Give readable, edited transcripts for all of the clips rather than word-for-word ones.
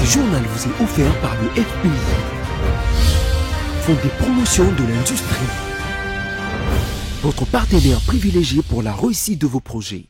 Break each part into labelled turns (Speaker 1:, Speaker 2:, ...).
Speaker 1: Ce journal vous est offert par le FPI, Fonds de promotion de l'industrie, votre partenaire privilégié pour la réussite de vos projets.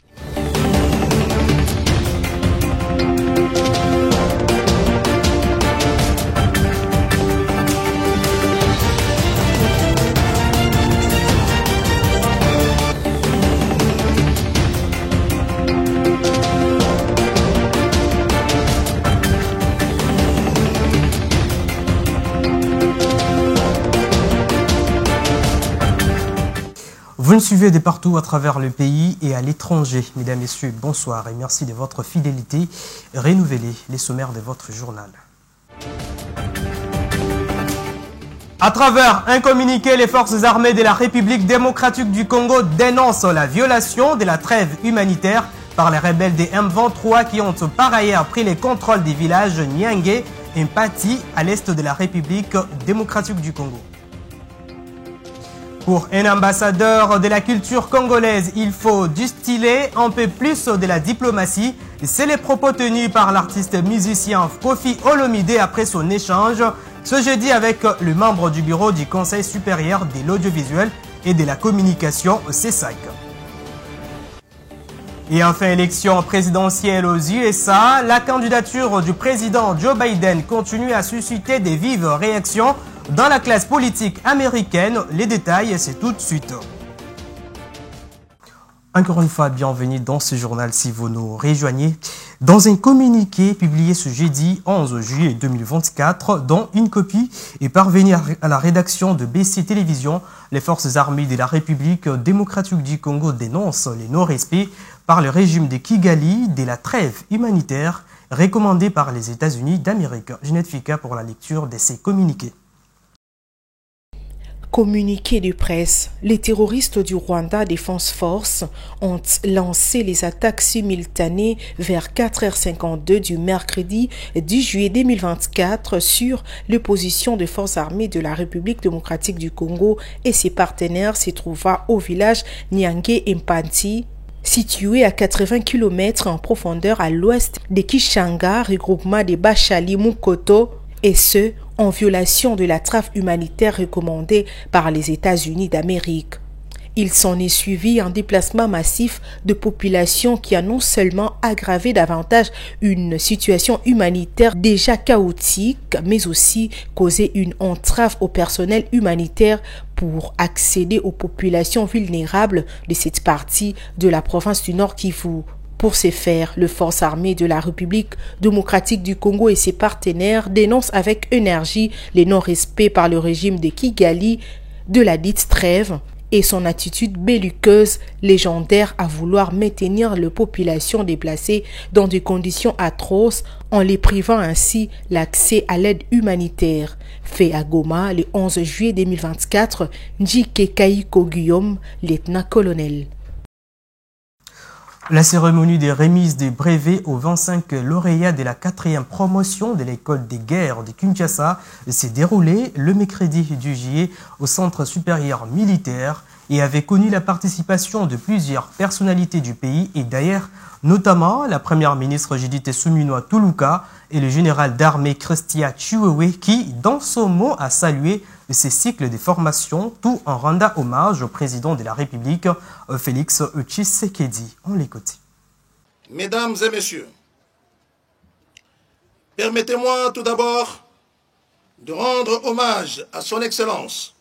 Speaker 2: Vous nous suivez de partout à travers le pays et à l'étranger. Mesdames, Messieurs, bonsoir et merci de votre fidélité. Renouvelez les sommaires de votre journal. À travers un communiqué, les forces armées de la République démocratique du Congo dénoncent la violation de la trêve humanitaire par les rebelles des M23 qui ont par ailleurs pris le contrôle des villages Nyangé et Mpati à l'est de la République démocratique du Congo. Pour un ambassadeur de la culture congolaise, il faut distiller un peu plus de la diplomatie. C'est les propos tenus par l'artiste musicien Kofi Olomide après son échange ce jeudi avec le membre du bureau du Conseil supérieur de l'audiovisuel et de la communication CESAC. Et enfin, élection présidentielle aux USA, la candidature du président Joe Biden continue à susciter des vives réactions dans la classe politique américaine. Les détails, c'est tout de suite. Encore une fois, bienvenue dans ce journal si vous nous rejoignez. Dans un communiqué publié ce jeudi 11 juillet 2024, dont une copie est parvenue à la rédaction de BC Télévision, les forces armées de la République démocratique du Congo dénoncent les non-respects par le régime de Kigali de la trêve humanitaire recommandée par les États-Unis d'Amérique. Ginette Fika pour la lecture de ces communiqués.
Speaker 3: Communiqué de presse, les terroristes du Rwanda Defense Force ont lancé les attaques simultanées vers 4h52 du mercredi 10 juillet 2024 sur les positions de forces armées de la République démocratique du Congo et ses partenaires se trouvant au village Nyangé et Mpati, situé à 80 km en profondeur à l'ouest de Kishanga, regroupement de Bachali Mukoto, et ce, en violation de la trêve humanitaire recommandée par les États-Unis d'Amérique. Il s'en est suivi un déplacement massif de population qui a non seulement aggravé davantage une situation humanitaire déjà chaotique, mais aussi causé une entrave au personnel humanitaire pour accéder aux populations vulnérables de cette partie de la province du Nord Kivu. Pour ce faire, les forces armées de la République démocratique du Congo et ses partenaires dénoncent avec énergie les non-respects par le régime de Kigali de la dite trêve et son attitude belliqueuse légendaire à vouloir maintenir les populations déplacées dans des conditions atroces en les privant ainsi l'accès à l'aide humanitaire. Fait à Goma le 11 juillet 2024, Njike Kaiko Guillaume, lieutenant-colonel.
Speaker 2: La cérémonie de remise des brevets aux 25 lauréats de la 4e promotion de l'école des guerres de Kinshasa s'est déroulée le mercredi du juillet au Centre supérieur militaire et avait connu la participation de plusieurs personnalités du pays et d'ailleurs, notamment la première ministre Judith Suminwa Tuluka et le général d'armée Christia Chiwewe qui, dans son mot, a salué ces cycles de formation, tout en rendant hommage au président de la République, Félix Tshisekedi. On l'écoute.
Speaker 4: Mesdames et messieurs, permettez-moi tout d'abord de rendre hommage à son Excellence,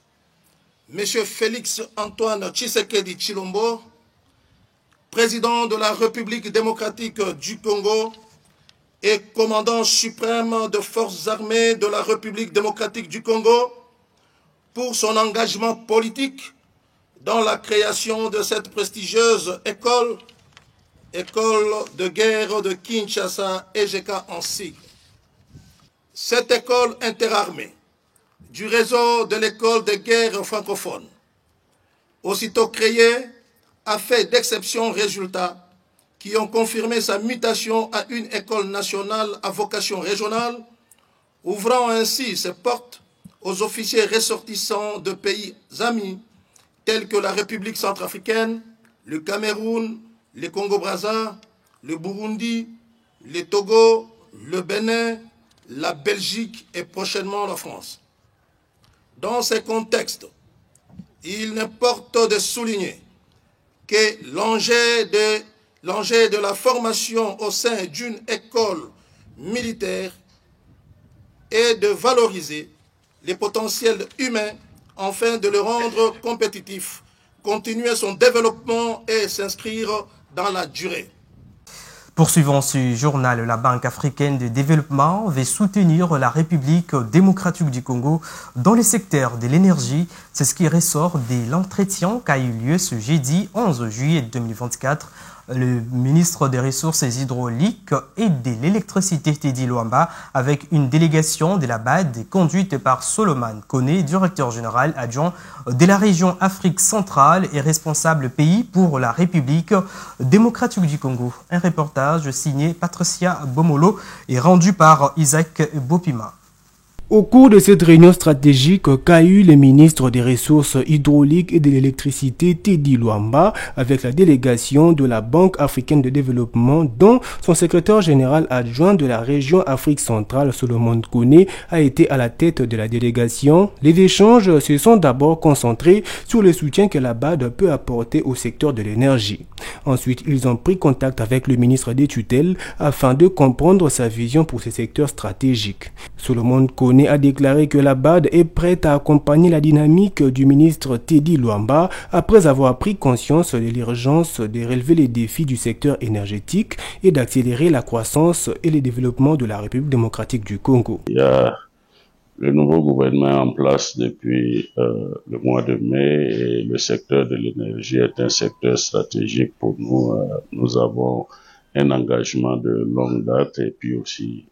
Speaker 4: Monsieur Félix Antoine Tshisekedi Tshilombo, président de la République démocratique du Congo et commandant suprême des forces armées de la République démocratique du Congo, pour son engagement politique dans la création de cette prestigieuse école de guerre de Kinshasa, EGK en sigle. Cette école interarmée du réseau de l'école de guerre francophone, aussitôt créée, a fait d'exceptionnels résultats qui ont confirmé sa mutation à une école nationale à vocation régionale, ouvrant ainsi ses portes aux officiers ressortissants de pays amis tels que la République centrafricaine, le Cameroun, le Congo-Brazza, le Burundi, le Togo, le Bénin, la Belgique et prochainement la France. Dans ces contextes, il importe de souligner que l'enjeu de la formation au sein d'une école militaire est de valoriser les potentiels humains afin de le rendre compétitif, continuer son développement et s'inscrire dans la durée.
Speaker 2: Poursuivant ce journal, la Banque africaine de développement veut soutenir la République démocratique du Congo dans le secteur de l'énergie. C'est ce qui ressort de l'entretien qui a eu lieu ce jeudi 11 juillet 2024. Le ministre des Ressources hydrauliques et de l'électricité, Teddy Luamba, avec une délégation de la BAD conduite par Solomon Kone, directeur général adjoint de la région Afrique centrale et responsable pays pour la République démocratique du Congo. Un reportage signé Patricia Bomolo et rendu par Isaac Bopima.
Speaker 1: Au cours de cette réunion stratégique qu'a eu le ministre des Ressources hydrauliques et de l'électricité Teddy Luamba avec la délégation de la Banque africaine de développement dont son secrétaire général adjoint de la région Afrique centrale Solomon Kone a été à la tête de la délégation, les échanges se sont d'abord concentrés sur le soutien que la BAD peut apporter au secteur de l'énergie. Ensuite, ils ont pris contact avec le ministre des tutelles afin de comprendre sa vision pour ces secteurs stratégiques. Solomon Kone a déclaré que la BAD est prête à accompagner la dynamique du ministre Teddy Luamba après avoir pris conscience de l'urgence de relever les défis du secteur énergétique et d'accélérer la croissance et le développement de la République démocratique du Congo.
Speaker 5: Il y a le nouveau gouvernement en place depuis le mois de mai et le secteur de l'énergie est un secteur stratégique pour nous. Nous avons un engagement de longue date et puis aussi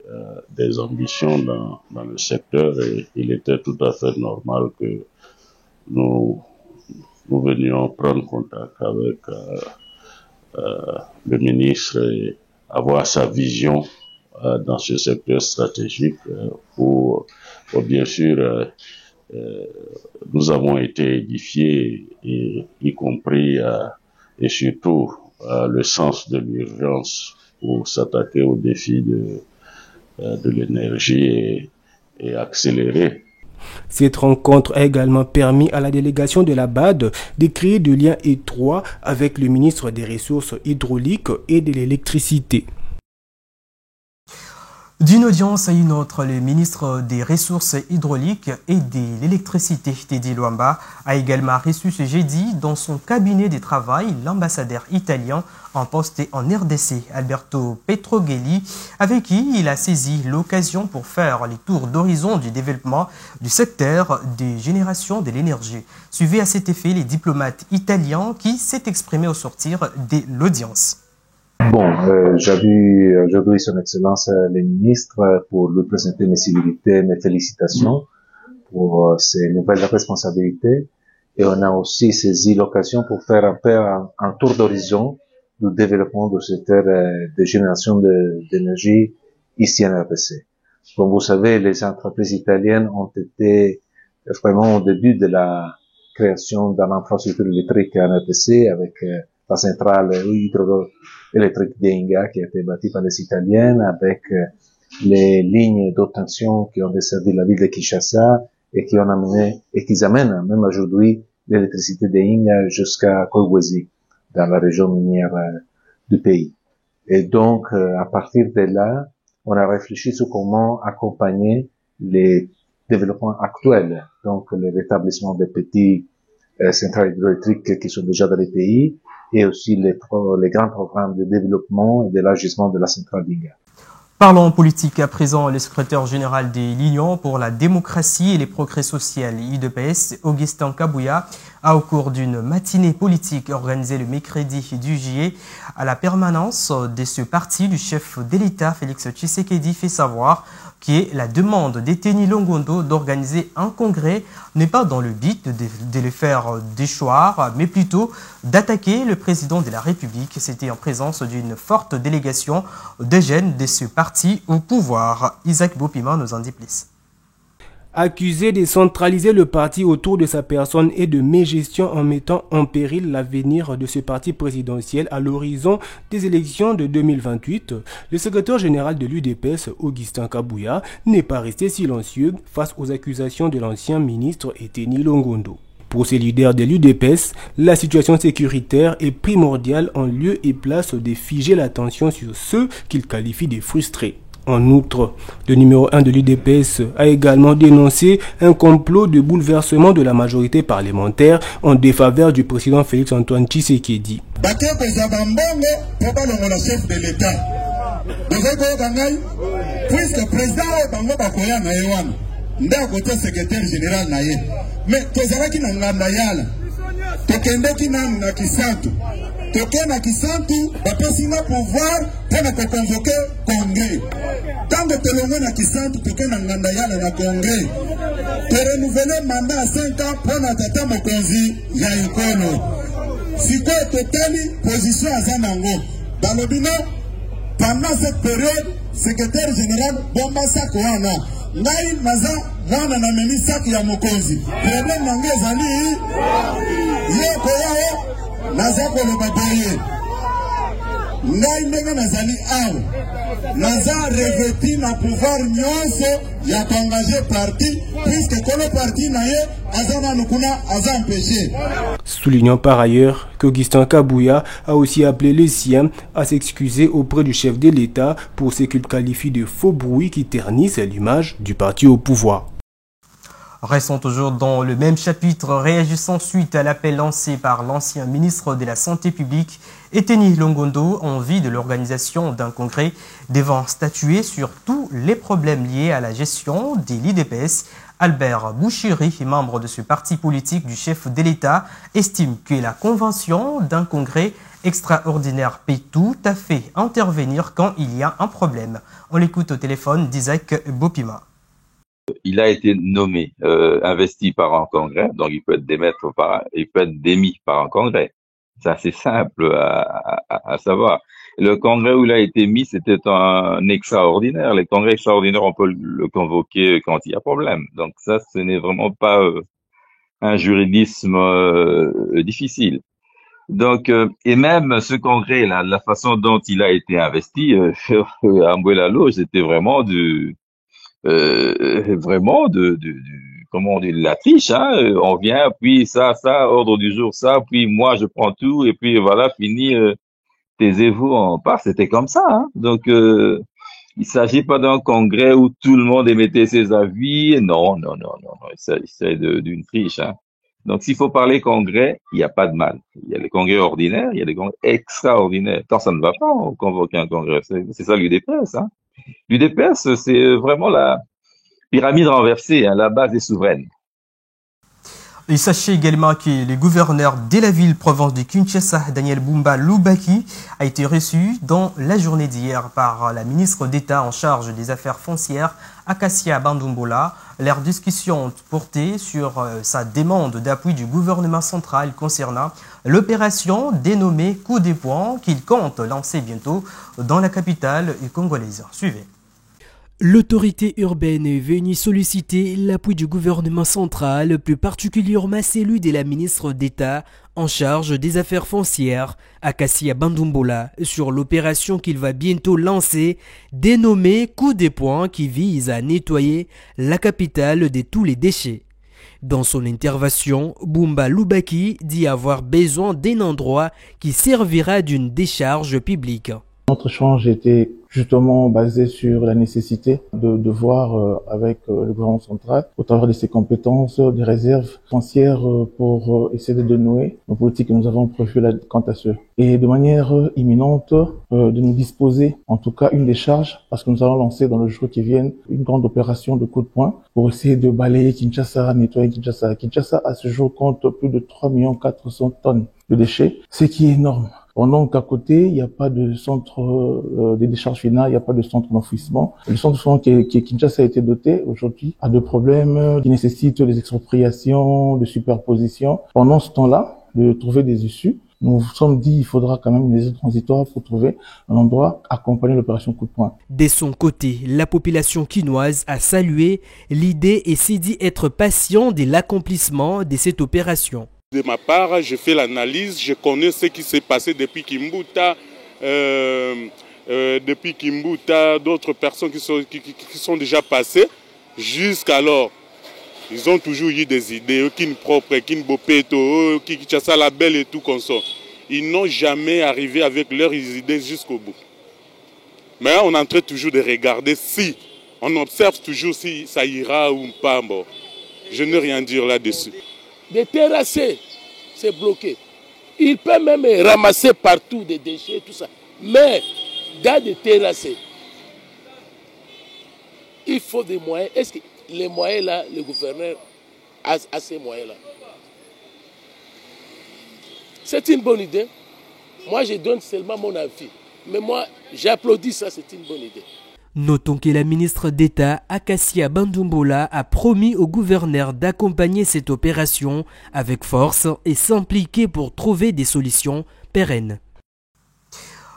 Speaker 5: des ambitions dans le secteur et il était tout à fait normal que nous venions prendre contact avec le ministre et avoir sa vision dans ce secteur stratégique pour bien sûr nous avons été édifiés et y compris et surtout le sens de l'urgence pour s'attaquer aux défis de l'énergie et accélérer.
Speaker 1: Cette rencontre a également permis à la délégation de la BAD de créer des liens étroits avec le ministre des Ressources hydrauliques et de l'électricité.
Speaker 2: D'une audience à une autre, le ministre des Ressources hydrauliques et de l'électricité, Teddy Luamba, a également reçu ce jeudi dans son cabinet de travail l'ambassadeur italien en poste en RDC, Alberto Petroghelli, avec qui il a saisi l'occasion pour faire les tours d'horizon du développement du secteur de génération de l'énergie. Suivez à cet effet les diplomates italiens qui s'est exprimé au sortir de l'audience.
Speaker 6: Bon, j'ai vu aujourd'hui son Excellence le ministre pour lui présenter mes civilités, mes félicitations pour ses nouvelles responsabilités. Et on a aussi saisi l'occasion pour faire un peu un tour d'horizon du développement du secteur de génération d'énergie ici en RDC. Comme vous savez, les entreprises italiennes ont été vraiment au début de la création d'une infrastructure électrique en RDC avec la centrale hydroélectrique d'Inga qui a été bâtie par les Italiens avec les lignes d'haute tension qui ont desservi la ville de Kinshasa et qui ont amené, et qui amènent même aujourd'hui l'électricité d'Inga jusqu'à Kolwezi dans la région minière du pays. Et donc, à partir de là, on a réfléchi sur comment accompagner les développements actuels, donc le rétablissement des petits centrales hydroélectriques qui sont déjà dans les pays, et aussi les grands programmes de développement et d'élargissement de la centrale d'Inga.
Speaker 2: Parlons politique à présent. Le secrétaire général de l'Union pour la démocratie et les progrès sociaux, UDPS, Augustin Kabouya, a au cours d'une matinée politique organisée le mercredi du juillet à la permanence de ce parti du chef de l'État, Félix Tshisekedi, fait savoir que la demande d'Eteni Longondo d'organiser un congrès n'est pas dans le but de le faire déchoir, mais plutôt d'attaquer le président de la République. C'était en présence d'une forte délégation de jeunes de ce parti au pouvoir. Isaac Bopima nous en dit plus.
Speaker 1: Accusé de centraliser le parti autour de sa personne et de mégestion en mettant en péril l'avenir de ce parti présidentiel à l'horizon des élections de 2028, le secrétaire général de l'UDPS, Augustin Kabouya, n'est pas resté silencieux face aux accusations de l'ancien ministre Eteni Longondo. Pour ces leaders de l'UDPS, la situation sécuritaire est primordiale en lieu et place de figer l'attention sur ceux qu'ils qualifient de frustrés. En outre, le numéro 1 de l'UDPS a également dénoncé un complot de bouleversement de la majorité parlementaire en défaveur du président Félix Antoine Tshisekedi.
Speaker 7: Puisque président bango bakoya na yewana nda côté secrétaire général na ye mais tozalaki na nganda yala tokendeki na Kisantu tokena Kisantu bapesinga pouvoir tena ko convoquer congrès tango telongo na Kisantu tokena nganda yala na congrès te renouveler mandat à 5 ans pour na tata mokonzi ya ekolo siko totali position azanango balobino pendant cette période secrétaire général bomba sako wana ngai maza wana na meni saki ya mokonzi problème nange ezali ye koyao naza koloba boye ngai ndenge nazali awa naza revêti na pouvoir nyonso ya koengage parti puisque kolo parti na ye aza nanu kuna aza empêché.
Speaker 1: Soulignant par ailleurs qu'Augustin Kabouya a aussi appelé les siens à s'excuser auprès du chef de l'État pour ce qu'il qualifie de faux bruits qui ternissent l'image du parti au pouvoir.
Speaker 2: Restons toujours dans le même chapitre, réagissant suite à l'appel lancé par l'ancien ministre de la Santé publique, Eteni Longondo, en vue de l'organisation d'un congrès devant statuer sur tous les problèmes liés à la gestion de l'IDPS. Albert Bouchiri, membre de ce parti politique du chef de l'État, estime que la convention d'un congrès extraordinaire peut tout à fait intervenir quand il y a un problème. On l'écoute au téléphone d'Isaac Bopima.
Speaker 8: Il a été nommé, investi par un congrès, donc il peut être démis par un congrès. C'est assez simple à savoir. Le congrès où il a été mis, c'était un extraordinaire. Les congrès extraordinaires, on peut le convoquer quand il y a problème. Donc ça, ce n'est vraiment pas un juridisme difficile. Donc, et même ce congrès, là, la façon dont il a été investi, à Mbouelalo, c'était vraiment comment on dit, la triche, hein. On vient, puis ça, ordre du jour, ça, puis moi je prends tout, et puis voilà, fini, taisez-vous, on part. C'était comme ça, hein. Donc, il s'agit pas d'un congrès où tout le monde émettait ses avis. Non. Il s'agit d'une triche, hein. Donc, s'il faut parler congrès, il n'y a pas de mal. Il y a les congrès ordinaires, il y a les congrès extraordinaires. Quand ça ne va pas, on convoque un congrès. C'est ça l'UDPS, hein. L'UDPS, c'est vraiment la pyramide renversée, hein, la base est souveraine.
Speaker 2: Et sachez également que le gouverneur de la ville-province de Kinshasa, Daniel Bumba Lubaki, a été reçu dans la journée d'hier par la ministre d'État en charge des affaires foncières, Acacia Bandumbola. Leur discussion portait sur sa demande d'appui du gouvernement central concernant l'opération dénommée Coup des poings qu'il compte lancer bientôt dans la capitale congolaise. Suivez.
Speaker 9: L'autorité urbaine est venue solliciter l'appui du gouvernement central, plus particulièrement celui de la ministre d'État en charge des affaires foncières, Acacia Bandumbola, sur l'opération qu'il va bientôt lancer, dénommée Coup des poings, qui vise à nettoyer la capitale de tous les déchets. Dans son intervention, Bumba Lubaki dit avoir besoin d'un endroit qui servira d'une décharge publique.
Speaker 10: Notre échange était justement basé sur la nécessité de voir avec le gouvernement central, au travers de ses compétences, des réserves foncières pour essayer de dénouer nos politiques que nous avons prévues quant à ce. Et de manière imminente, de nous disposer, en tout cas une décharge, parce que nous allons lancer dans le jour qui vient une grande opération de coup de poing pour essayer de balayer Kinshasa, nettoyer Kinshasa. Kinshasa, à ce jour, compte plus de 3 400 000 tonnes de déchets, ce qui est énorme. Pendant qu'à côté, il n'y a pas de centre de décharge finale, il n'y a pas de centre d'enfouissement. Le centre qui Kinshasa a été doté aujourd'hui a de problèmes qui nécessitent des expropriations, de superposition. Pendant ce temps-là, de trouver des issues nous nous sommes dit il faudra quand même une mesure transitoire pour trouver un endroit accompagner l'opération coup de poing.
Speaker 9: De son côté, la population quinoise a salué l'idée et s'est dit être patient de l'accomplissement de cette opération.
Speaker 11: De ma part, je fais l'analyse, je connais ce qui s'est passé depuis Kimbuta. D'autres personnes qui sont déjà passées, jusqu'alors, ils ont toujours eu des idées, Kin propre, Kin Bopeto, Kinshasa la belle et tout comme ça. Ils n'ont jamais arrivé avec leurs idées jusqu'au bout. Mais on est en train toujours de regarder si, on observe toujours si ça ira ou pas. Bon, je n'ai rien à dire là-dessus.
Speaker 12: Des terrassés, c'est bloqué. Il peut même ramasser partout des déchets, tout ça. Mais dans des terrassés, il faut des moyens. Est-ce que les moyens là, le gouverneur a ces moyens-là? C'est une bonne idée. Moi, je donne seulement mon avis. Mais moi, j'applaudis ça, c'est une bonne idée.
Speaker 9: Notons que la ministre d'État, Akassia Bandumbola, a promis au gouverneur d'accompagner cette opération avec force et s'impliquer pour trouver des solutions pérennes.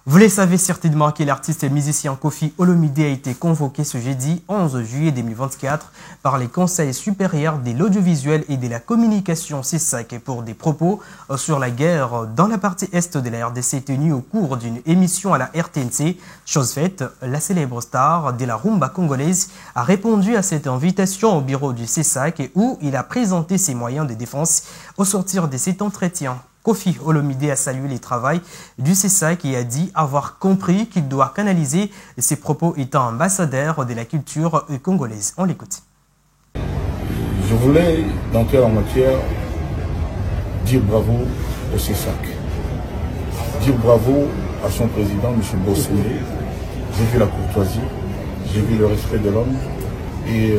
Speaker 2: Vous le savez certainement que l'artiste et musicien Koffi Olomide a été convoqué ce jeudi 11 juillet 2024 par les conseils supérieurs de l'audiovisuel et de la communication CESAC pour des propos sur la guerre dans la partie est de la RDC tenue au cours d'une émission à la RTNC. Chose faite, la célèbre star de la rumba congolaise a répondu à cette invitation au bureau du CESAC où il a présenté ses moyens de défense au sortir de cet entretien. Koffi Olomide a salué les travaux du CESAC et a dit avoir compris qu'il doit canaliser ses propos étant ambassadeur de la culture congolaise. On l'écoute.
Speaker 13: Je voulais, d'entrer en matière, dire bravo au CESAC. Dire bravo à son président, M. Bossoué. J'ai vu la courtoisie, j'ai vu le respect de l'homme et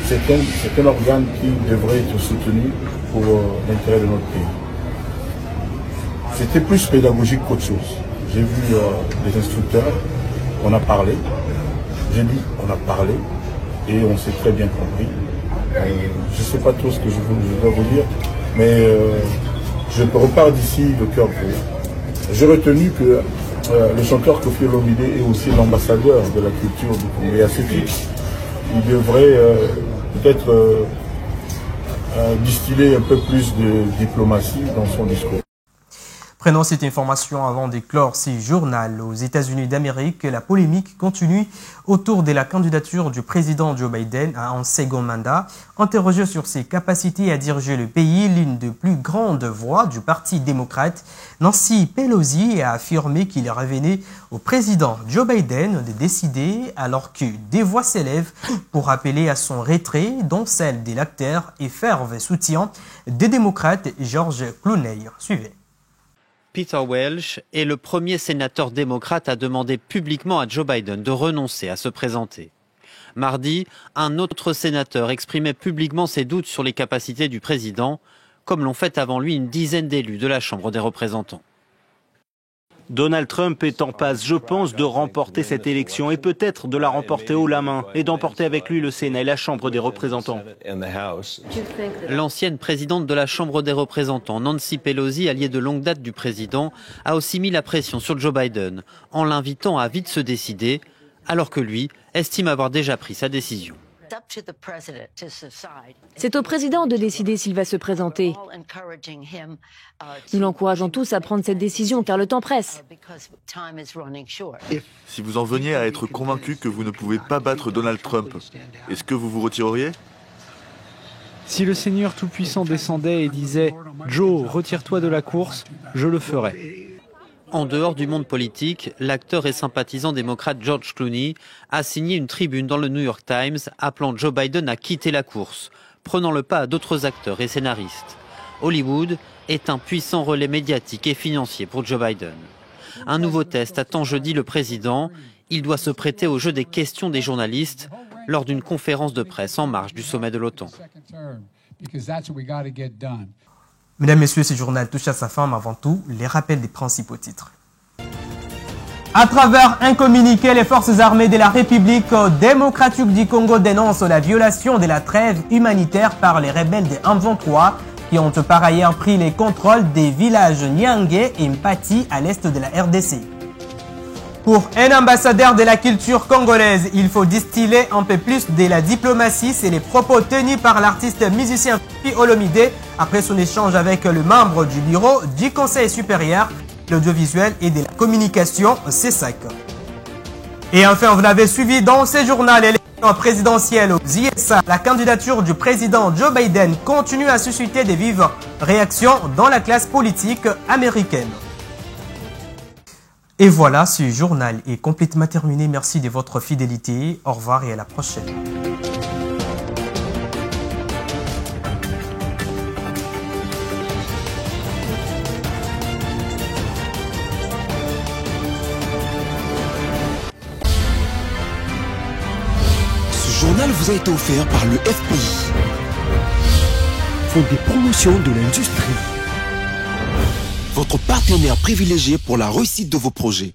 Speaker 13: c'est un organe qui devrait être soutenu pour l'intérêt de notre pays. C'était plus pédagogique qu'autre chose. J'ai vu les instructeurs, on a parlé, j'ai dit on a parlé et on s'est très bien compris. Je ne sais pas trop ce que je dois vous dire, mais je repars d'ici le cœur pur. J'ai retenu que le chanteur Koffi Olomide est aussi l'ambassadeur de la culture du Congo. Et à ce titre, il devrait peut-être distiller un peu plus de diplomatie dans son discours.
Speaker 2: Prenons cette information avant d'éclore ce journal. Aux États-Unis d'Amérique, la polémique continue autour de la candidature du président Joe Biden à un second mandat. Interrogé sur ses capacités à diriger le pays, l'une des plus grandes voix du Parti démocrate, Nancy Pelosi, a affirmé qu'il revenait au président Joe Biden de décider alors que des voix s'élèvent pour appeler à son retrait, dont celle de l'acteur et fervent soutien des démocrates George Clooney. Suivez.
Speaker 14: Peter Welch est le premier sénateur démocrate à demander publiquement à Joe Biden de renoncer à se présenter. Mardi, un autre sénateur exprimait publiquement ses doutes sur les capacités du président, comme l'ont fait avant lui une dizaine d'élus de la Chambre des représentants.
Speaker 15: Donald Trump est en passe, je pense, de remporter cette élection et peut-être de la remporter haut la main et d'emporter avec lui le Sénat et la Chambre des représentants.
Speaker 14: L'ancienne présidente de la Chambre des représentants, Nancy Pelosi, alliée de longue date du président, a aussi mis la pression sur Joe Biden en l'invitant à vite se décider, alors que lui estime avoir déjà pris sa décision.
Speaker 16: C'est au président de décider s'il va se présenter. Nous l'encourageons tous à prendre cette décision car le temps presse.
Speaker 17: Si vous en veniez à être convaincu que vous ne pouvez pas battre Donald Trump, est-ce que vous vous retireriez ?
Speaker 18: Si le Seigneur Tout-Puissant descendait et disait « Joe, retire-toi de la course », je le ferais.
Speaker 14: En dehors du monde politique, l'acteur et sympathisant démocrate George Clooney a signé une tribune dans le New York Times appelant Joe Biden à quitter la course, prenant le pas à d'autres acteurs et scénaristes. Hollywood est un puissant relais médiatique et financier pour Joe Biden. Un nouveau test attend jeudi le président. Il doit se prêter au jeu des questions des journalistes lors d'une conférence de presse en marge du sommet de l'OTAN.
Speaker 2: Mesdames, Messieurs, ce journal touche à sa fin, mais avant tout, les rappels des principaux titres. À travers un communiqué, les forces armées de la République démocratique du Congo dénoncent la violation de la trêve humanitaire par les rebelles des M23 qui ont par ailleurs pris les contrôles des villages Nyangé et Mpati à l'est de la RDC. Pour un ambassadeur de la culture congolaise, il faut distiller un peu plus de la diplomatie. C'est les propos tenus par l'artiste musicien Fifi Olomide après son échange avec le membre du bureau du Conseil supérieur de l'audiovisuel et de la communication, CESAC. Et enfin, vous l'avez suivi dans ce journal, l'élection présidentielle aux USA. La candidature du président Joe Biden continue à susciter des vives réactions dans la classe politique américaine. Et voilà, ce journal est complètement terminé. Merci de votre fidélité. Au revoir et à la prochaine.
Speaker 19: Ce journal vous a été offert par le FPI, Fonds de promotion de l'industrie, votre partenaire privilégié pour la réussite de vos projets.